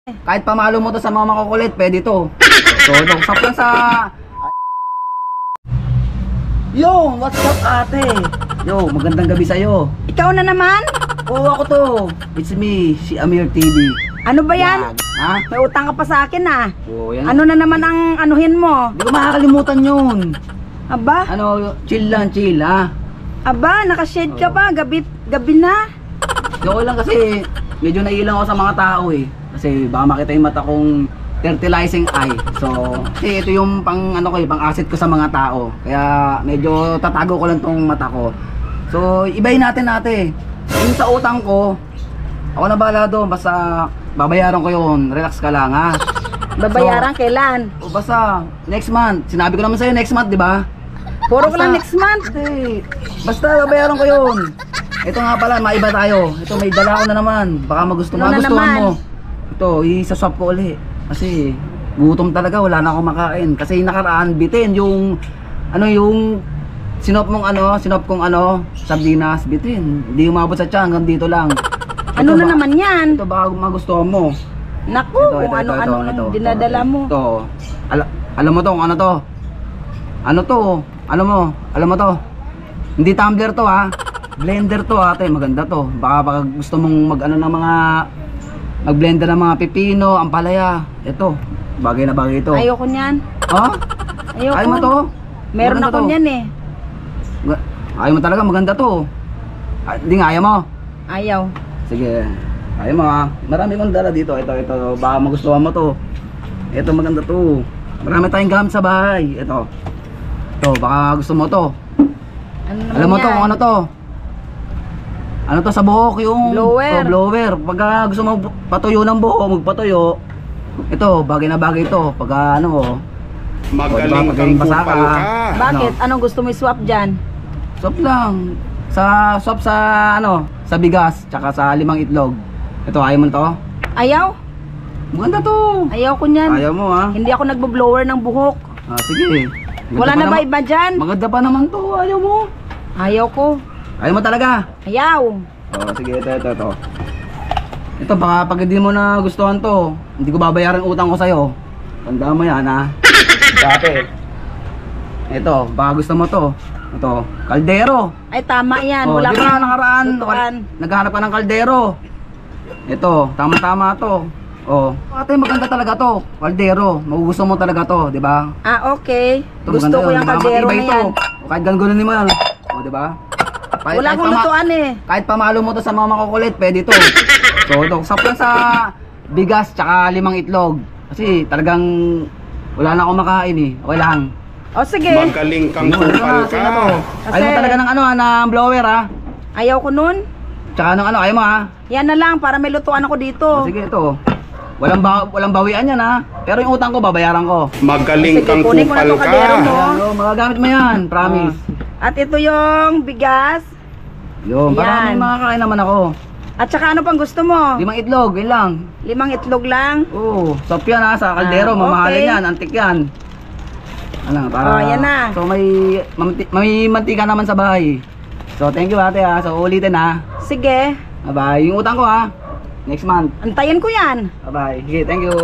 Kahit pamalo mo to sa mga makukulit, pwede to. So, usap lang sa... Yo, what's up ate? Yo, magandang gabi sa'yo. Ikaw na naman? Oo, ako to. It's me, si Amir TV. Ano ba yan? Ha? May utang ka pa sa akin ah. Oo, yan. Ano na naman ang anuhin mo? Hindi ko makakalimutan yun. Aba? Ano, chill lang, chill ha. Aba, nakashade ka pa. Gabi na. Okay lang kasi medyo nailang ako sa mga tao eh. Kasi baka makita yung mata kong fertilizing eye. So, kasi ito yung pang ano ko eh, pang asset ko sa mga tao. Kaya medyo tatago ko lang tong mata ko. So, ibayin natin ate. Yung sa utang ko, ako na bahala doon. Basta babayaran ko yun. Relax ka lang ha. Babayaran kailan? O basta next month. Sinabi ko naman sa'yo next month, di ba? Puro ka lang next month. Basta babayaran ko yun. Ito nga pala, maiba tayo. Ito may dala ko na naman. Baka magustuhan mo. Ito, isaswap ko ulit. Kasi gutom talaga, wala na akong makain. Kasi nakaraan, bitin yung sinop kong sardinas, bitin. Hindi umabot sa tiyan, hanggang dito lang. Ano na naman yan? Ito baka magustuhan mo. Naku, kung ano-ano dinadala mo. Ito, alam mo to kung ano to? Ano to? Alam mo to? Hindi tumbler to ha. Blender to ate, maganda to. Baka gusto mong mag-blender ng mga pipino, ampalaya. Ito, bagay na bagay ito. Ayoko niyan. Ha? Ayoko. Ayaw mo to? Meron Maganda ako to. niyan eh. Ayaw mo talaga, maganda to. Hindi nga, ayaw mo? Ayaw. Sige, ayaw mo ha. Marami kong dala dito. Ito, baka magustuhan mo to. Ito, maganda to. Marami tayong gamit sa bahay. Ito, baka gusto mo to. Alam mo to kung ano to? Ano to sa buhok yung blower. Blower. Pagka gusto mo patuyo ng buhok, magpatuyo. Ito, bagay na bagay ito. Pagka magaling kang kupal ka. Bakit? Anong gusto mo i-swap dyan? Swap lang. Swap sa bigas, tsaka sa 5 itlog. Ito, ayaw mo to? Ayaw? Maganda to. Ayaw ko niyan. Ayaw mo ha? Hindi ako nagbo-blower ng buhok. Sige. Wala na ba iba dyan? Maganda pa naman to. Ayaw mo? Ayaw ko. Ayaw mo talaga? Ayaw. Sige, ito. Ito, baka pag hindi mo na gustuhan to, hindi ko babayaran utang ko sa'yo. Tandaan mo yan ha. Dati. Ito, baka gusto mo to. Ito, kaldero. Ay tama yan. Wala Wala ka ka nakaraan. lutuan. Naghahanap ka ng kaldero. Ito, tama-tama to. Ate, maganda talaga to. Kaldero. Magugusto mo talaga to, di ba? Ah, okay. Ito, Gusto ko yung kaldero na yan. Kahit ganun mo yan. Di ba? Wala akong lutuan eh. Kahit pamalo mo to sa mga makukulit, pwede to. So, ito, usap lang sa bigas tsaka 5 itlog. Kasi talagang wala na akong makain eh. Okay lang. O sige. Magaling kang kupal ka. Ayaw mo talaga ng blower ha. Ayaw ko nun. Tsaka ayaw mo ha. Yan na lang para may lutuan ako dito. Sige, ito. Walang bawian yan ha. Pero yung utang ko, babayaran ko. Magaling Sige, kang kunin ko na kupal tong ka. kaldero mo. Magagamit mo yan, promise. At ito yung bigas. Yun, para may makakain naman ako. At saka ano pang gusto mo? 5 itlog, yun lang. 5 itlog lang. Oo, sop yan ha, sa kaldero, mamahalin yan, antik yan. Yan na. So may mantika naman sa bahay. So thank you ate ha, so ulitin ha. Sige. Bye bye, yung utang ko ha, next month. Antayin ko yan. Bye bye, sige, thank you.